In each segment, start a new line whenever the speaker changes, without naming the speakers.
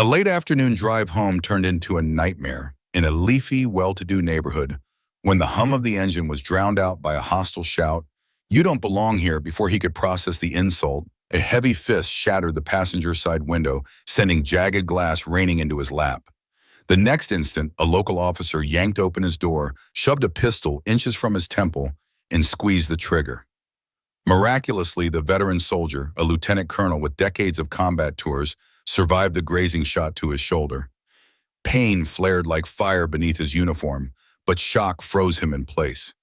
A late afternoon drive home turned into a nightmare in a leafy, well-to-do neighborhood when the hum of the engine was drowned out by a hostile shout, "You don't belong here," before he could process the insult. A heavy fist shattered the passenger side window, sending jagged glass raining into his lap. The next instant, a local officer yanked open his door, shoved a pistol inches from his temple, and squeezed the trigger. Miraculously, the veteran soldier, a lieutenant colonel with decades of combat tours, survived the grazing shot to his shoulder. Pain flared like fire beneath his uniform, but shock froze him in place.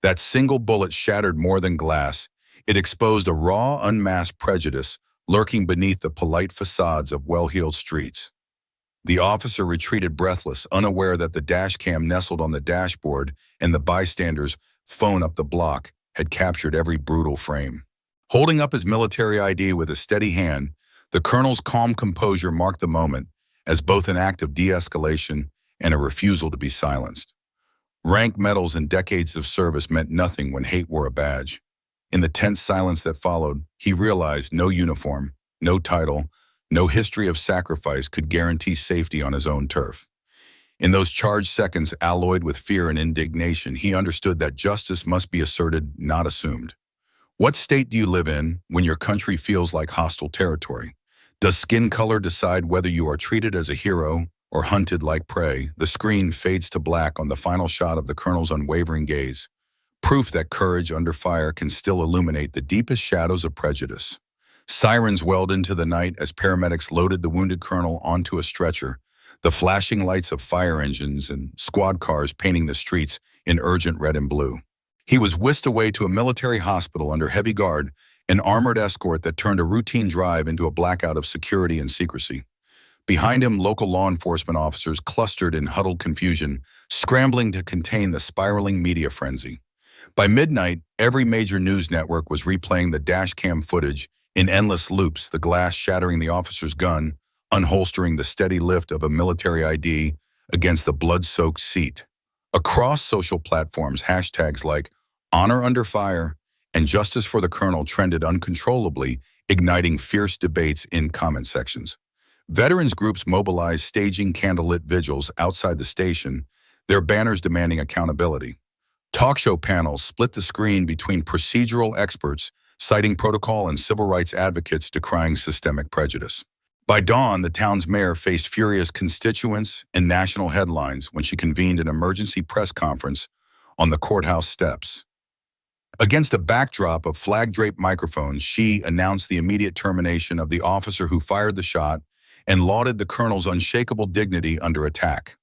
That single bullet shattered more than glass. It exposed a raw, unmasked prejudice lurking beneath the polite facades of well-heeled streets. The officer retreated breathless, unaware that the dash cam nestled on the dashboard and the bystanders' phone up the block had captured every brutal frame. Holding up his military ID with a steady hand, the colonel's calm composure marked the moment as both an act of de-escalation and a refusal to be silenced. Rank medals and decades of service meant nothing when hate wore a badge. In the tense silence that followed, he realized no uniform, no title, no history of sacrifice could guarantee safety on his own turf. In those charged seconds alloyed with fear and indignation, he understood that justice must be asserted, not assumed. What state do you live in when your country feels like hostile territory? Does skin color decide whether you are treated as a hero or hunted like prey? The screen fades to black on the final shot of the colonel's unwavering gaze, proof that courage under fire can still illuminate the deepest shadows of prejudice. Sirens welled into the night as paramedics loaded the wounded colonel onto a stretcher, the flashing lights of fire engines and squad cars painting the streets in urgent red and blue. He was whisked away to a military hospital under heavy guard, an armored escort that turned a routine drive into a blackout of security and secrecy. Behind him, local law enforcement officers clustered in huddled confusion, scrambling to contain the spiraling media frenzy. By midnight, every major news network was replaying the dashcam footage in endless loops, the glass shattering the officer's gun, unholstering the steady lift of a military ID against the blood-soaked seat. Across social platforms, hashtags like "Honor Under Fire" and "Justice for the Colonel" trended uncontrollably, igniting fierce debates in comment sections. Veterans groups mobilized, staging candlelit vigils outside the station, their banners demanding accountability. Talk show panels split the screen between procedural experts citing protocol and civil rights advocates decrying systemic prejudice. By dawn, the town's mayor faced furious constituents and national headlines when she convened an emergency press conference on the courthouse steps. Against a backdrop of flag-draped microphones, she announced the immediate termination of the officer who fired the shot and lauded the colonel's unshakable dignity under attack.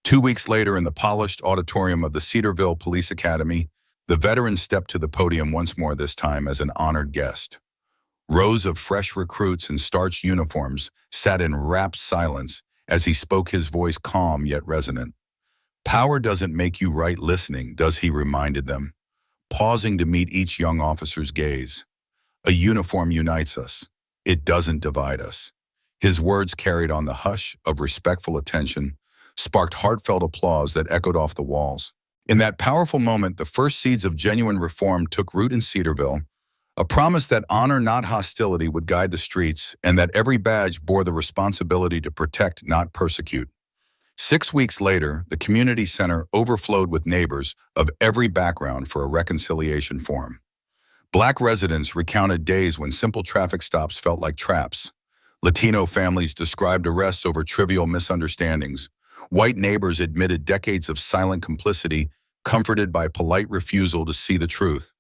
2 weeks later, in the polished auditorium of the Cedarville Police Academy, the veteran stepped to the podium once more, this time as an honored guest. Rows of fresh recruits in starched uniforms sat in rapt silence as he spoke, his voice calm yet resonant. "Power doesn't make you right listening, does he?" reminded them, pausing to meet each young officer's gaze. "A uniform unites us. It doesn't divide us." His words, carried on the hush of respectful attention, sparked heartfelt applause that echoed off the walls. In that powerful moment, the first seeds of genuine reform took root in Cedarville, a promise that honor, not hostility, would guide the streets, and that every badge bore the responsibility to protect, not persecute. 6 weeks later, the community center overflowed with neighbors of every background for a reconciliation forum. Black residents recounted days when simple traffic stops felt like traps. Latino families described arrests over trivial misunderstandings. White neighbors admitted decades of silent complicity, comforted by polite refusal to see the truth.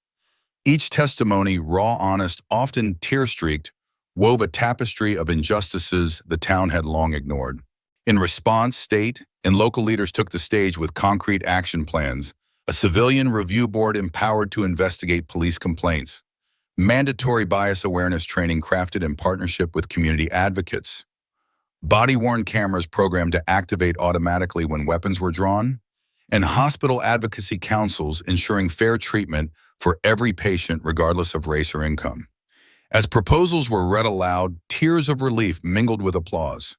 Each testimony, raw, honest, often tear-streaked, wove a tapestry of injustices the town had long ignored. In response, state and local leaders took the stage with concrete action plans, a civilian review board empowered to investigate police complaints, mandatory bias awareness training crafted in partnership with community advocates, body-worn cameras programmed to activate automatically when weapons were drawn, and hospital advocacy councils ensuring fair treatment for every patient regardless of race or income. As proposals were read aloud, tears of relief mingled with applause.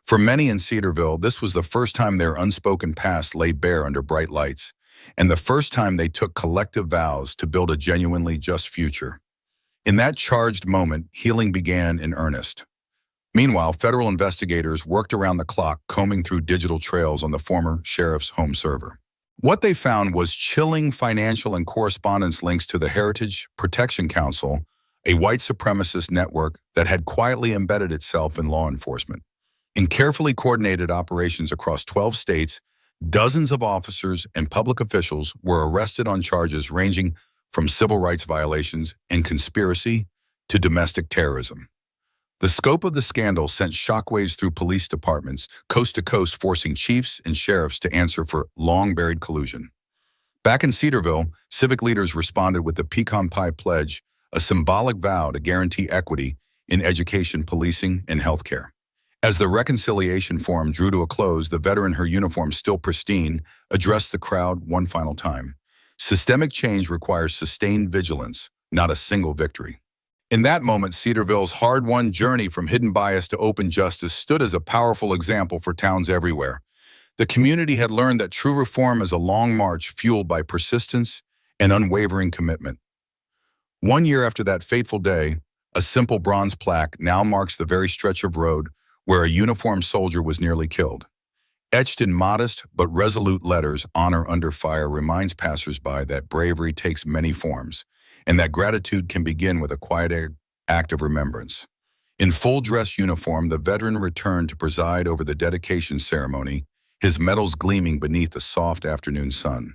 For many in Cedarville, this was the first time their unspoken past lay bare under bright lights, and the first time they took collective vows to build a genuinely just future. In that charged moment, healing began in earnest. Meanwhile, federal investigators worked around the clock combing through digital trails on the former sheriff's home server. What they found was chilling financial and correspondence links to the Heritage Protection Council, a white supremacist network that had quietly embedded itself in law enforcement. In carefully coordinated operations across 12 states, dozens of officers and public officials were arrested on charges ranging from civil rights violations and conspiracy to domestic terrorism. The scope of the scandal sent shockwaves through police departments, coast to coast, forcing chiefs and sheriffs to answer for long-buried collusion. Back in Cedarville, civic leaders responded with the Pecan Pie Pledge, a symbolic vow to guarantee equity in education, policing, and healthcare. As the reconciliation forum drew to a close, the veteran, her uniform still pristine, addressed the crowd one final time. Systemic change requires sustained vigilance, not a single victory. In that moment, Cedarville's hard-won journey from hidden bias to open justice stood as a powerful example for towns everywhere. The community had learned that true reform is a long march fueled by persistence and unwavering commitment. 1 year after that fateful day, a simple bronze plaque now marks the very stretch of road where a uniformed soldier was nearly killed. Etched in modest but resolute letters, "Honor under fire," reminds passersby that bravery takes many forms, and that gratitude can begin with a quiet act of remembrance. In full dress uniform, the veteran returned to preside over the dedication ceremony, his medals gleaming beneath the soft afternoon sun.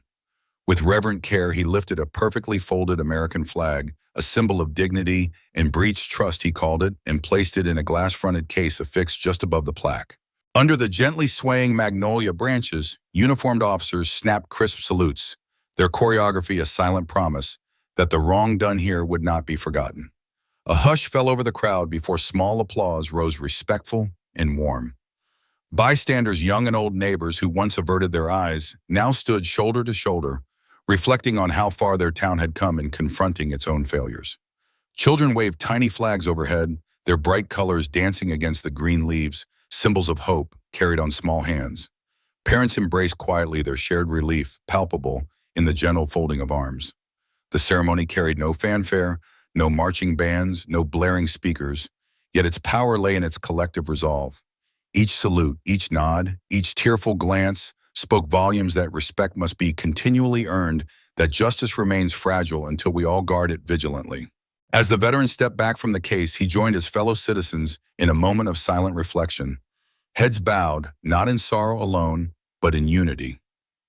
With reverent care, he lifted a perfectly folded American flag, a symbol of dignity and breached trust, he called it, and placed it in a glass-fronted case affixed just above the plaque. Under the gently swaying magnolia branches, uniformed officers snapped crisp salutes, their choreography a silent promise that the wrong done here would not be forgotten. A hush fell over the crowd before small applause rose, respectful and warm. Bystanders, young and old, neighbors who once averted their eyes, now stood shoulder to shoulder, reflecting on how far their town had come in confronting its own failures. Children waved tiny flags overhead, their bright colors dancing against the green leaves, symbols of hope carried on small hands. Parents embraced quietly, their shared relief palpable in the gentle folding of arms. The ceremony carried no fanfare, no marching bands, no blaring speakers, yet its power lay in its collective resolve. Each salute, each nod, each tearful glance spoke volumes that respect must be continually earned, that justice remains fragile until we all guard it vigilantly. As the veteran stepped back from the case, he joined his fellow citizens in a moment of silent reflection. Heads bowed, not in sorrow alone, but in unity.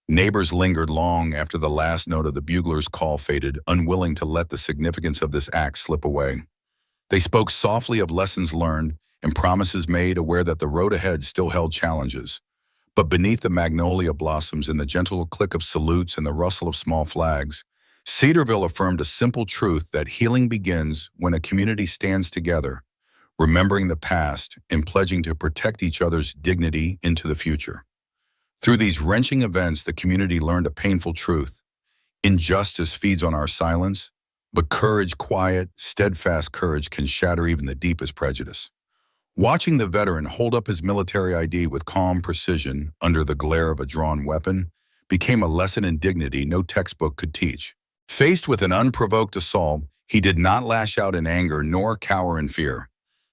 Neighbors lingered long after the last note of the bugler's call faded, unwilling to let the significance of this act slip away. They spoke softly of lessons learned and promises made, aware that the road ahead still held challenges. But beneath the magnolia blossoms and the gentle click of salutes and the rustle of small flags, Cedarville affirmed a simple truth: that healing begins when a community stands together, remembering the past and pledging to protect each other's dignity into the future. Through these wrenching events, the community learned a painful truth. Injustice feeds on our silence, but courage, quiet, steadfast courage, can shatter even the deepest prejudice. Watching the veteran hold up his military ID with calm precision under the glare of a drawn weapon became a lesson in dignity no textbook could teach. Faced with an unprovoked assault, he did not lash out in anger nor cower in fear.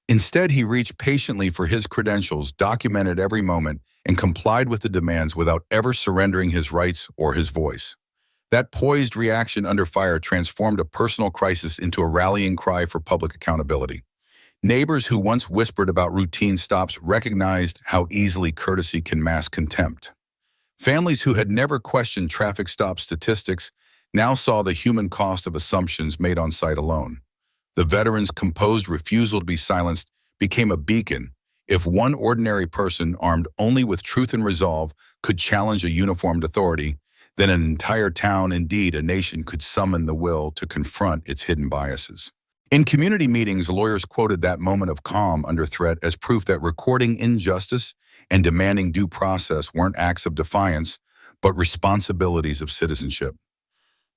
Instead, he reached patiently for his credentials, documented every moment, and complied with the demands without ever surrendering his rights or his voice. That poised reaction under fire transformed a personal crisis into a rallying cry for public accountability. Neighbors who once whispered about routine stops recognized how easily courtesy can mask contempt. Families who had never questioned traffic stop statistics now saw the human cost of assumptions made on sight alone. The veteran's composed refusal to be silenced became a beacon. If one ordinary person, armed only with truth and resolve, could challenge a uniformed authority, then an entire town, indeed a nation, could summon the will to confront its hidden biases. In community meetings, lawyers quoted that moment of calm under threat as proof that recording injustice and demanding due process weren't acts of defiance, but responsibilities of citizenship.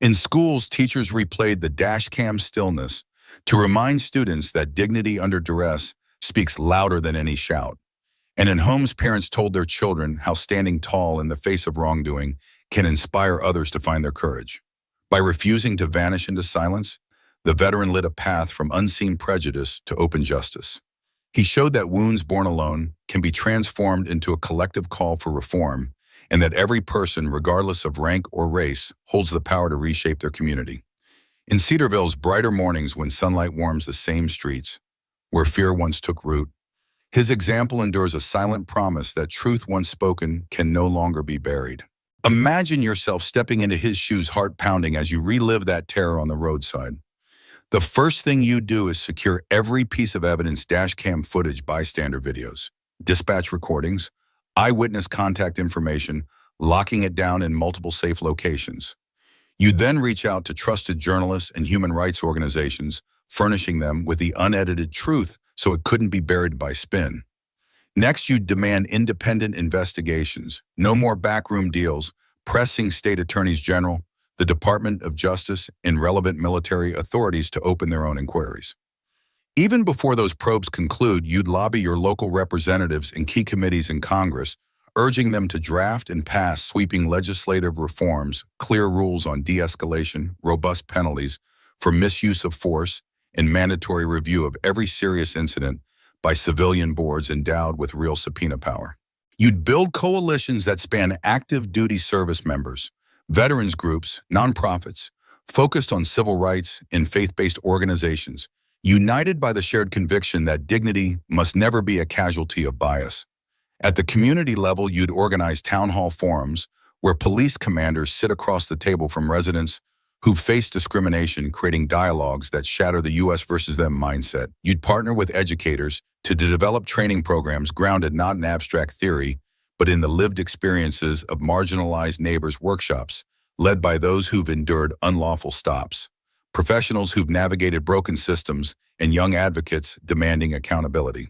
In schools, teachers replayed the dashcam stillness to remind students that dignity under duress speaks louder than any shout. And in homes, parents told their children how standing tall in the face of wrongdoing can inspire others to find their courage. By refusing to vanish into silence, the veteran lit a path from unseen prejudice to open justice. He showed that wounds born alone can be transformed into a collective call for reform, and that every person, regardless of rank or race, holds the power to reshape their community. In Cedarville's brighter mornings when sunlight warms the same streets, where fear once took root, his example endures a silent promise that truth once spoken can no longer be buried. Imagine yourself stepping into his shoes, heart pounding, as you relive that terror on the roadside. The first thing you do is secure every piece of evidence: dash cam footage, bystander videos, dispatch recordings, eyewitness contact information, locking it down in multiple safe locations. You then reach out to trusted journalists and human rights organizations, furnishing them with the unedited truth so it couldn't be buried by spin. Next, you demand independent investigations, no more backroom deals, pressing state attorneys general, the Department of Justice, and relevant military authorities to open their own inquiries. Even before those probes conclude, you'd lobby your local representatives in key committees in Congress, urging them to draft and pass sweeping legislative reforms, clear rules on de-escalation, robust penalties for misuse of force, and mandatory review of every serious incident by civilian boards endowed with real subpoena power. You'd build coalitions that span active duty service members, veterans groups, nonprofits, focused on civil rights, and faith-based organizations, united by the shared conviction that dignity must never be a casualty of bias. At the community level, you'd organize town hall forums where police commanders sit across the table from residents who face discrimination, creating dialogues that shatter the U.S. versus them mindset. You'd partner with educators to develop training programs grounded not in abstract theory, but in the lived experiences of marginalized neighbors, workshops led by those who've endured unlawful stops, professionals who've navigated broken systems, and young advocates demanding accountability.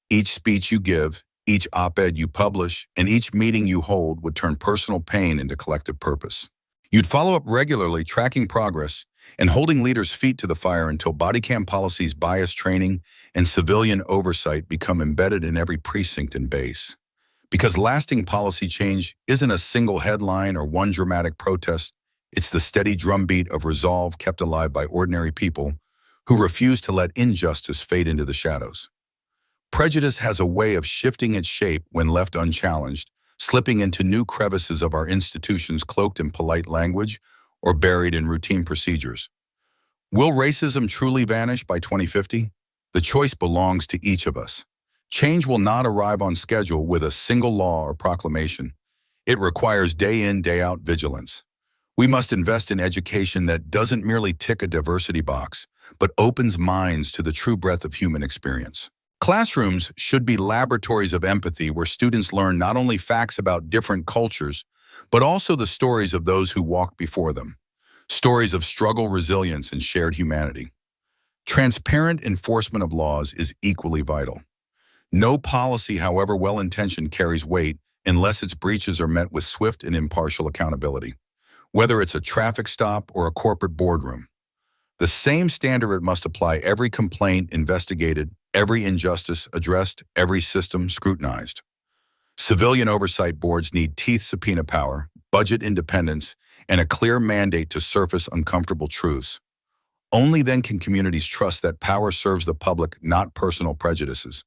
Each speech you give, each op-ed you publish, and each meeting you hold would turn personal pain into collective purpose. You'd follow up regularly, tracking progress and holding leaders' feet to the fire until body cam policies, bias training, and civilian oversight become embedded in every precinct and base. Because lasting policy change isn't a single headline or one dramatic protest, it's the steady drumbeat of resolve kept alive by ordinary people who refuse to let injustice fade into the shadows. Prejudice has a way of shifting its shape when left unchallenged, slipping into new crevices of our institutions cloaked in polite language or buried in routine procedures. Will racism truly vanish by 2050? The choice belongs to each of us. Change will not arrive on schedule with a single law or proclamation. It requires day in, day out vigilance. We must invest in education that doesn't merely tick a diversity box, but opens minds to the true breadth of human experience. Classrooms should be laboratories of empathy where students learn not only facts about different cultures, but also the stories of those who walked before them. Stories of struggle, resilience, and shared humanity. Transparent enforcement of laws is equally vital. No policy, however well-intentioned, carries weight unless its breaches are met with swift and impartial accountability, whether it's a traffic stop or a corporate boardroom. The same standard must apply: every complaint investigated, every injustice addressed, every system scrutinized. Civilian oversight boards need teeth, subpoena power, budget independence, and a clear mandate to surface uncomfortable truths. Only then can communities trust that power serves the public, not personal prejudices.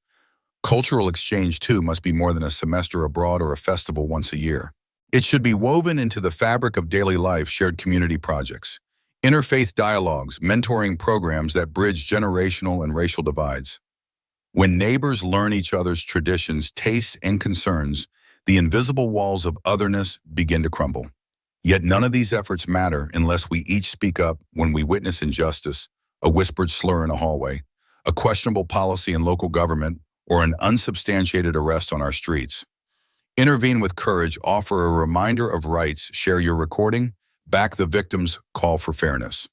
Cultural exchange, too, must be more than a semester abroad or a festival once a year. It should be woven into the fabric of daily life: shared community projects, interfaith dialogues, mentoring programs that bridge generational and racial divides. When neighbors learn each other's traditions, tastes, and concerns, the invisible walls of otherness begin to crumble. Yet none of these efforts matter unless we each speak up when we witness injustice: a whispered slur in a hallway, a questionable policy in local government, or an unsubstantiated arrest on our streets. Intervene with courage, offer a reminder of rights, share your recording, back the victims, call for fairness.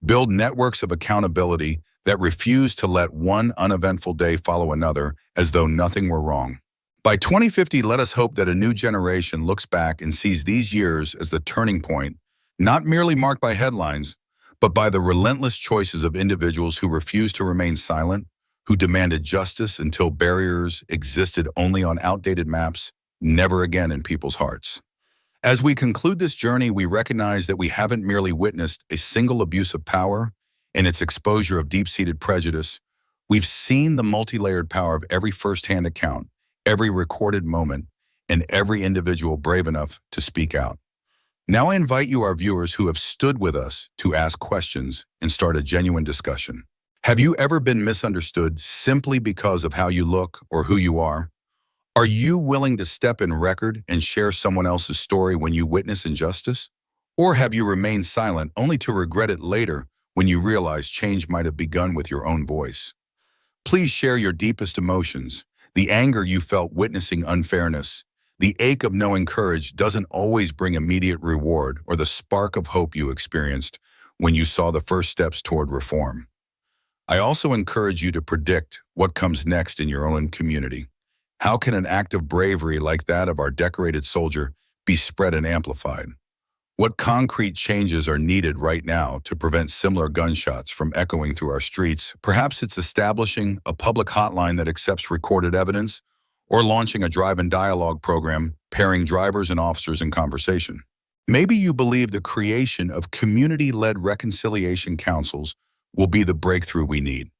Build networks of accountability that refuse to let one uneventful day follow another as though nothing were wrong. By 2050, let us hope that a new generation looks back and sees these years as the turning point, not merely marked by headlines, but by the relentless choices of individuals who refused to remain silent, who demanded justice until barriers existed only on outdated maps, never again in people's hearts. As we conclude this journey, we recognize that we haven't merely witnessed a single abuse of power and its exposure of deep-seated prejudice. We've seen the multi-layered power of every first-hand account, every recorded moment, and every individual brave enough to speak out. Now I invite you, our viewers who have stood with us, to ask questions and start a genuine discussion. Have you ever been misunderstood simply because of how you look or who you are? Are you willing to step in record and share someone else's story when you witness injustice? Or have you remained silent only to regret it later when you realize change might have begun with your own voice? Please share your deepest emotions, the anger you felt witnessing unfairness, the ache of knowing courage doesn't always bring immediate reward, or the spark of hope you experienced when you saw the first steps toward reform. I also encourage you to predict what comes next in your own community. How can an act of bravery like that of our decorated soldier be spread and amplified? What concrete changes are needed right now to prevent similar gunshots from echoing through our streets? Perhaps it's establishing a public hotline that accepts recorded evidence, or launching a drive-in dialogue program pairing drivers and officers in conversation. Maybe you believe the creation of community-led reconciliation councils will be the breakthrough we need.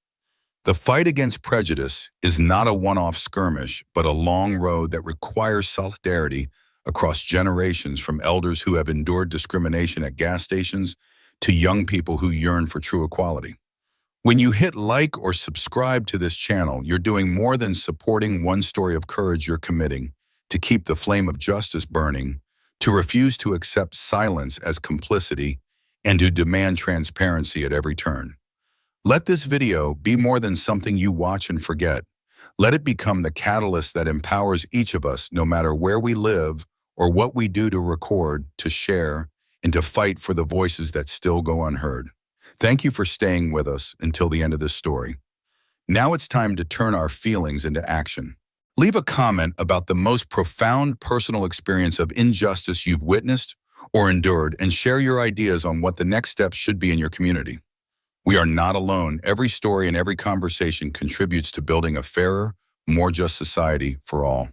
The fight against prejudice is not a one-off skirmish, but a long road that requires solidarity across generations, from elders who have endured discrimination at gas stations to young people who yearn for true equality. When you hit like or subscribe to this channel, you're doing more than supporting one story of courage. You're committing to keep the flame of justice burning, to refuse to accept silence as complicity, and to demand transparency at every turn. Let this video be more than something you watch and forget. Let it become the catalyst that empowers each of us, no matter where we live or what we do, to record, to share, and to fight for the voices that still go unheard. Thank you for staying with us until the end of this story. Now it's time to turn our feelings into action. Leave a comment about the most profound personal experience of injustice you've witnessed or endured, and share your ideas on what the next steps should be in your community. We are not alone. Every story and every conversation contributes to building a fairer, more just society for all.